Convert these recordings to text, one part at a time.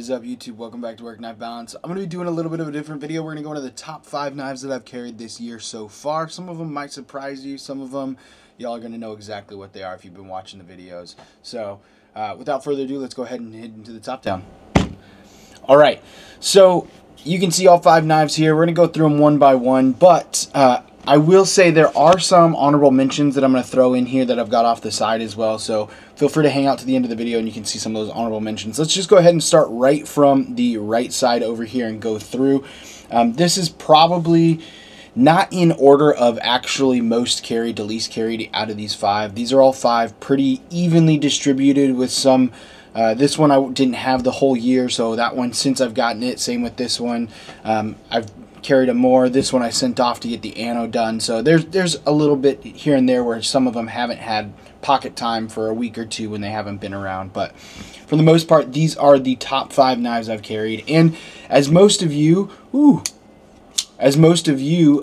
is up, YouTube? Welcome back to Work Knife Balance. I'm going to be doing a little bit of a different video. We're going to go into the top 5 knives that I've carried this year so far. Some of them might surprise you. Some of them, y'all are going to know exactly what they are if you've been watching the videos. So, without further ado, let's go ahead and head into the top down. Alright, so you can see all 5 knives here. We're going to go through them one by one, but I will say there are some honorable mentions that I'm going to throw in here that I've got off the side as well, so feel free to hang out to the end of the video and you can see some of those honorable mentions. Let's just go ahead and start right from the right side over here and go through. This is probably not in order of actually most carried to least carried out of these 5. These are all 5 pretty evenly distributed with some... this one I didn't have the whole year, so that one, since I've gotten it, same with this one. I've carried them more. This one I sent off to get the anno done, so there's a little bit here and there where some of them haven't had pocket time for a week or two when they haven't been around, but for the most part, these are the top 5 knives I've carried. And as most of you,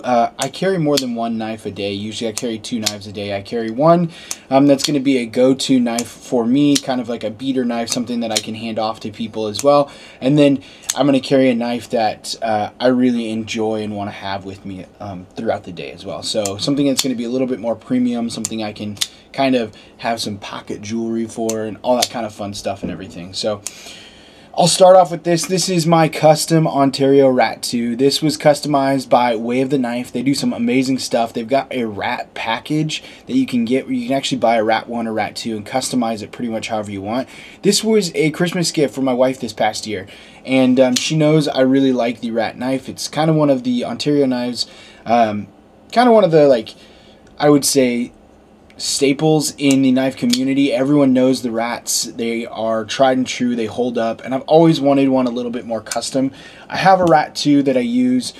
I carry more than one knife a day. Usually I carry 2 knives a day. I carry one that's going to be a go-to knife for me, kind of like a beater knife, something that I can hand off to people as well. And then I'm going to carry a knife that I really enjoy and want to have with me throughout the day as well. So something that's going to be a little bit more premium, something I can kind of have some pocket jewelry for and all that kind of fun stuff and everything. So I'll start off with this. This is my custom Ontario Rat 2. This was customized by Way of the Knife. They do some amazing stuff. They've got a Rat package that you can get where you can actually buy a Rat 1 or Rat 2 and customize it pretty much however you want. This was a Christmas gift for my wife this past year, and she knows I really like the Rat knife. It's kind of one of the Ontario knives, kind of one of the, like, I would say, staples in the knife community. Everyone knows the Rats. They are tried and true. They hold up, and I've always wanted one a little bit more custom. I have a Rat 2 that I use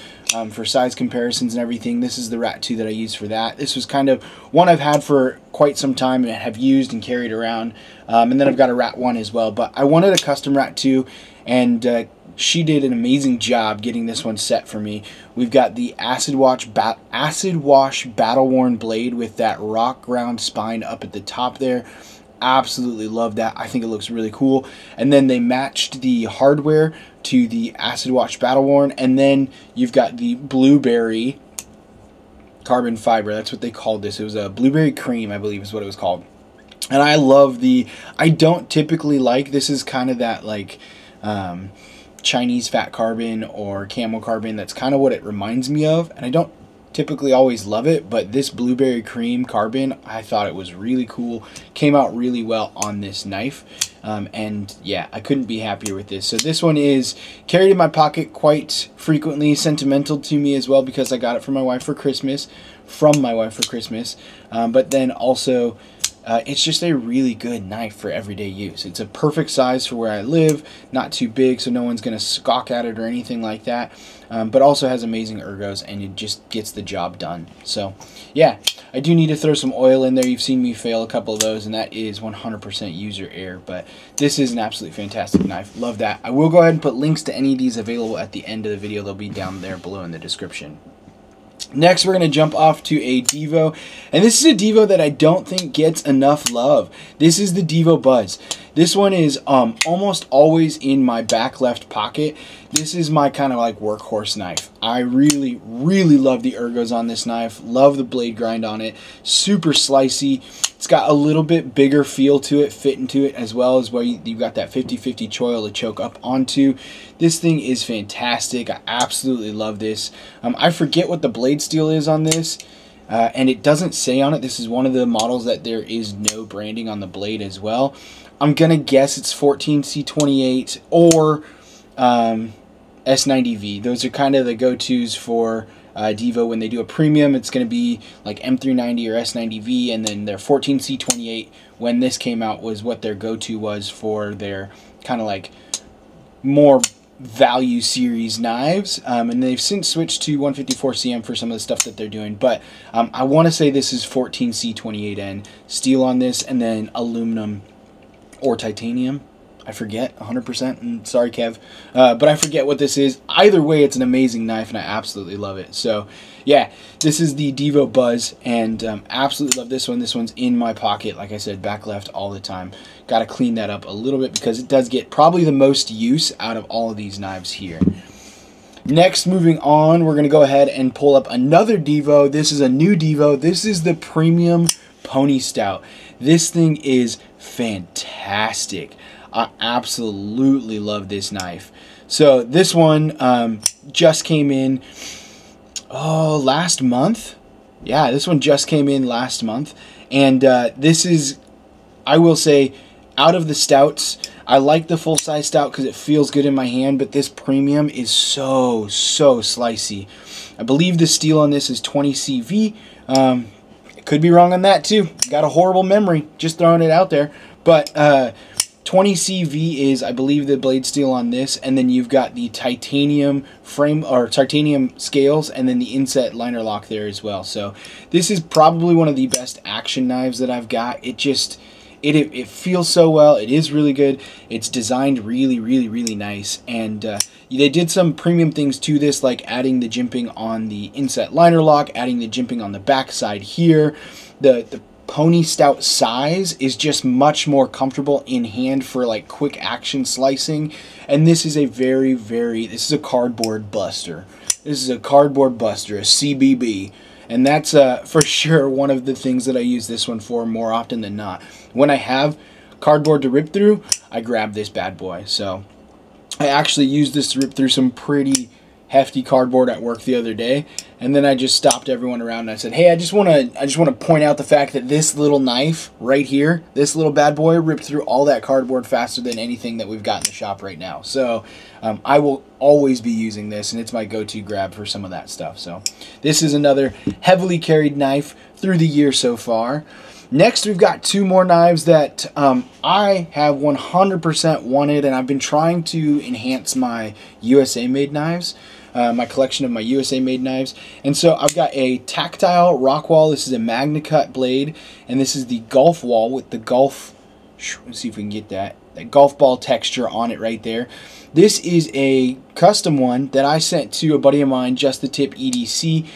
for size comparisons and everything. This is the Rat 2 that I use for that. This was kind of one I've had for quite some time and have used and carried around, and then I've got a Rat 1 as well, but I wanted a custom Rat 2, and she did an amazing job getting this one set for me. We've got the Acid Wash Battle Worn blade with that rock ground spine up at the top there. Absolutely love that. I think it looks really cool. And then they matched the hardware to the Acid Wash Battle Worn, and then you've got the blueberry carbon fiber. That's what they called this. It was a blueberry cream, I believe is what it was called. And I love the... I don't typically like... This is kind of that, like... Chinese fat carbon or camel carbon. That's kind of what it reminds me of, and I don't typically always love it, but this blueberry cream carbon, I thought it was really cool. Came out really well on this knife, and yeah, I couldn't be happier with this. So this one is carried in my pocket quite frequently, sentimental to me as well because I got it from my wife for Christmas, but then also it's just a really good knife for everyday use. It's a perfect size for where I live, not too big so no one's going to scoff at it or anything like that, but also has amazing ergos and it just gets the job done. So yeah, I do need to throw some oil in there. You've seen me fail a couple of those, and that is 100% user error, but this is an absolutely fantastic knife. Love that. I will go ahead and put links to any of these available at the end of the video. They'll be down there below in the description. Next, we're going to jump off to a Devo, and this is a Devo that I don't think gets enough love. This is the Devo Buzz. This one is almost always in my back left pocket. This is my kind of like workhorse knife. I really, really love the ergos on this knife. Love the blade grind on it. Super slicey. It's got a little bit bigger feel to it, fit into it, as well as where you've got that 50-50 choil to choke up onto. This thing is fantastic. I absolutely love this. I forget what the blade steel is on this, and it doesn't say on it. This is one of the models that there is no branding on the blade as well. I'm going to guess it's 14C28 or S90V. Those are kind of the go-tos for Devo. When they do a premium, it's going to be like M390 or S90V, and then their 14C28, when this came out, was what their go-to was for their kind of like more value series knives, and they've since switched to 154cm for some of the stuff that they're doing, but I want to say this is 14C28N steel on this, and then aluminum or titanium. I forget 100%. Sorry, Kev. But I forget what this is. Either way, it's an amazing knife, and I absolutely love it. So, yeah, this is the Devo Buzz, and absolutely love this one. This one's in my pocket, like I said, back left all the time. Got to clean that up a little bit because it does get probably the most use out of all of these knives here. Next, moving on, we're going to go ahead and pull up another Devo. This is a new Devo. This is the Premium Pony Stout. This thing is fantastic. I absolutely love this knife. So this one just came in last month. Yeah, this one just came in last month. And this is, I will say, out of the stouts, I like the full-size stout because it feels good in my hand, but this premium is so slicey. I believe the steel on this is 20 CV. Could be wrong on that too. Got a horrible memory, just throwing it out there. But 20 CV is, I believe, the blade steel on this, and then you've got the titanium frame or titanium scales, and then the inset liner lock there as well. So this is probably one of the best action knives that I've got. It feels so well. It is really good. It's designed really nice, and they did some premium things to this, like adding the jimping on the inset liner lock, adding the jimping on the back side here. The Pony Stout size is just much more comfortable in hand for like quick action slicing, and this is a this is a cardboard buster. This is a cardboard buster, a CBB. And that's for sure one of the things that I use this one for more often than not. When I have cardboard to rip through, I grab this bad boy. So I actually used this to rip through some pretty hefty cardboard at work the other day, and then I just stopped everyone around and I said, hey, I just want to point out the fact that this little knife right here, this little bad boy, ripped through all that cardboard faster than anything that we've got in the shop right now. So I will always be using this, and it's my go-to grab for some of that stuff. So this is another heavily carried knife through the year so far. Next, we've got two more knives that I have 100% wanted, and I've been trying to enhance my USA-made knives, my collection of my USA-made knives. And so I've got a tactile Rockwall. This is a MagnaCut blade, and this is the golf wall with the golf, let's see if we can get that golf ball texture on it right there. This is a custom one that I sent to a buddy of mine, Just the Tip EDC,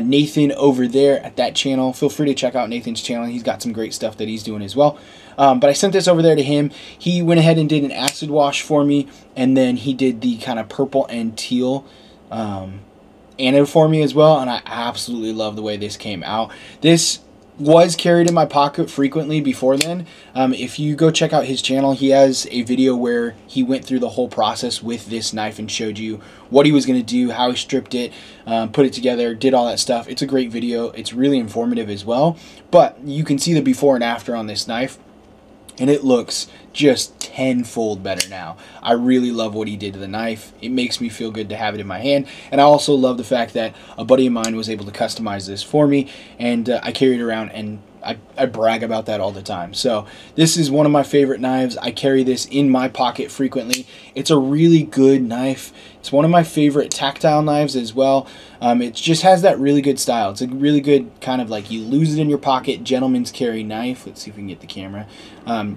Nathan over there at that channel. Feel free to check out Nathan's channel. He's got some great stuff that he's doing as well. But I sent this over there to him. He went ahead and did an acid wash for me, and then he did the kind of purple and teal anode for me as well, and I absolutely love the way this came out. This was carried in my pocket frequently before then. If you go check out his channel, he has a video where he went through the whole process with this knife and showed you what he was going to do, how he stripped it, put it together, did all that stuff. It's a great video. It's really informative as well. But you can see the before and after on this knife, and it looks just tenfold better now. I really love what he did to the knife. It makes me feel good to have it in my hand, and I also love the fact that a buddy of mine was able to customize this for me, and I carry it around, and I brag about that all the time. So this is one of my favorite knives. I carry this in my pocket frequently. It's a really good knife. It's one of my favorite tactile knives as well. It just has that really good style. It's a really good kind of like you lose it in your pocket, gentleman's carry knife. Let's see if we can get the camera.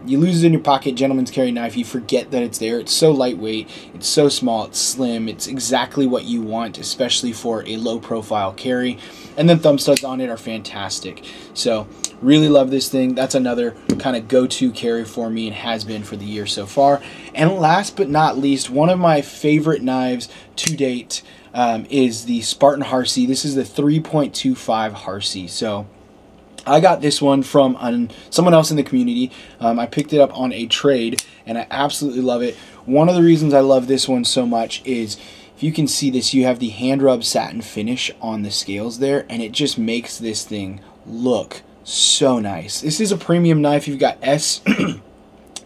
You lose it in your pocket, gentleman's carry knife. You forget that it's there. It's so lightweight. It's so small. It's slim. It's exactly what you want, especially for a low profile carry. And then thumb studs on it are fantastic. So really love this thing. That's another kind of go-to carry for me and has been for the year so far. And last but not least, one of my favorite knives to date is the Spartan Harsey. This is the 3.25 Harsey. So I got this one from someone else in the community. I picked it up on a trade, and I absolutely love it. One of the reasons I love this one so much is, if you can see this, you have the hand rub satin finish on the scales there, and it just makes this thing look so nice. This is a premium knife. You've got S45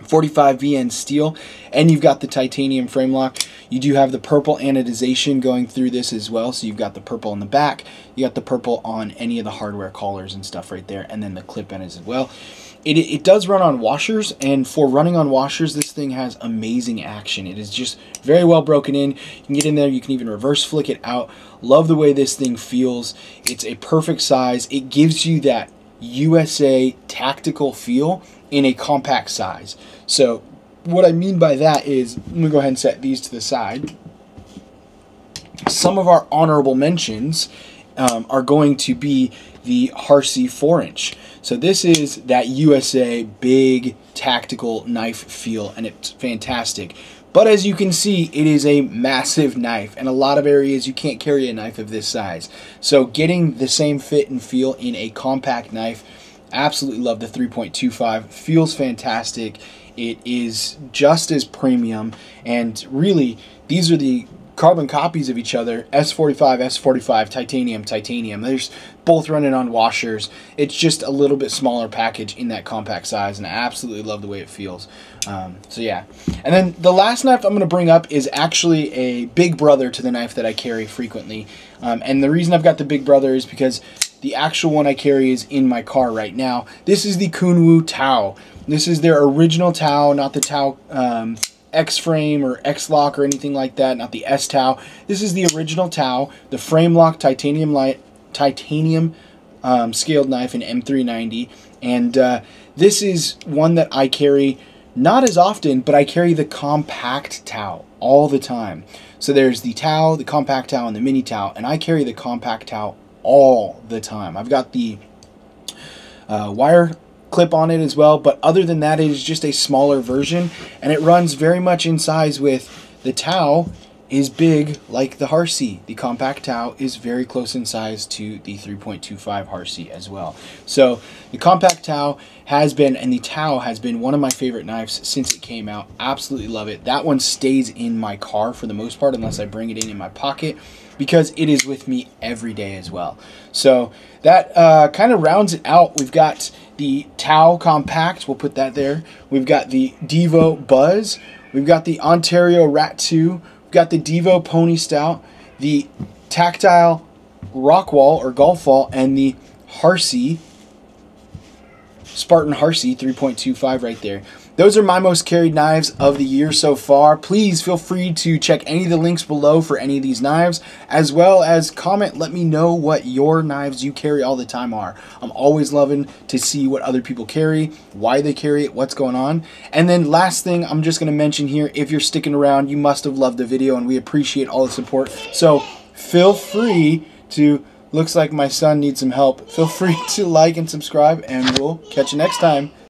VN steel, and you've got the titanium frame lock. You do have the purple anodization going through this as well, so you've got the purple on the back, you got the purple on any of the hardware collars and stuff right there, and then the clip ends as well. It does run on washers, and for running on washers, this thing has amazing action. It is just very well broken in. You can get in there, you can even reverse flick it out. Love the way this thing feels. It's a perfect size. It gives you that USA tactical feel in a compact size. So what I mean by that is, let me go ahead and set these to the side. Some of our honorable mentions are going to be the Harsey 4-inch. So this is that USA big tactical knife feel, and it's fantastic. But as you can see, it is a massive knife. In a lot of areas, you can't carry a knife of this size. So getting the same fit and feel in a compact knife, absolutely love the 3.25. Feels fantastic. It is just as premium, and really, these are the carbon copies of each other. S45, S45, titanium, titanium. There's both running on washers. It's just a little bit smaller package in that compact size, and I absolutely love the way it feels. So yeah. And then the last knife I'm going to bring up is actually a big brother to the knife that I carry frequently. And the reason I've got the big brother is because the actual one I carry is in my car right now. This is the Kunwu Tao. This is their original Tao, not the Tao X-frame or X-lock or anything like that, not the S-Tao. This is the original Tao, the frame lock titanium scaled knife in M390, and this is one that I carry not as often, but I carry the compact Tao all the time. So there's the Tao, the compact Tao, and the mini Tao, and I carry the compact Tao all the time. I've got the wire clip on it as well, but other than that, it is just a smaller version, and it runs very much in size with the Tao. Is big like the Harsey. The compact Tao is very close in size to the 3.25 Harsey as well. So the compact Tao has been, and the Tao has been, one of my favorite knives since it came out. Absolutely love it. That one stays in my car for the most part, unless I bring it in my pocket, because it is with me every day as well. So that kind of rounds it out. We've got the Tao compact, we'll put that there. We've got the Devo Buzz. We've got the Ontario Rat 2. We've got the Devo Pony Stout, the Tactile Rockwall or Golf Wall, and the Harsey, Spartan Harsey 3.25 right there. Those are my most carried knives of the year so far. Please feel free to check any of the links below for any of these knives, as well as comment, let me know what your knives you carry all the time are. I'm always loving to see what other people carry, why they carry it, what's going on. And then last thing I'm just going to mention here, if you're sticking around, you must have loved the video, and we appreciate all the support. So feel free to, looks like my son needs some help, feel free to like and subscribe, and we'll catch you next time.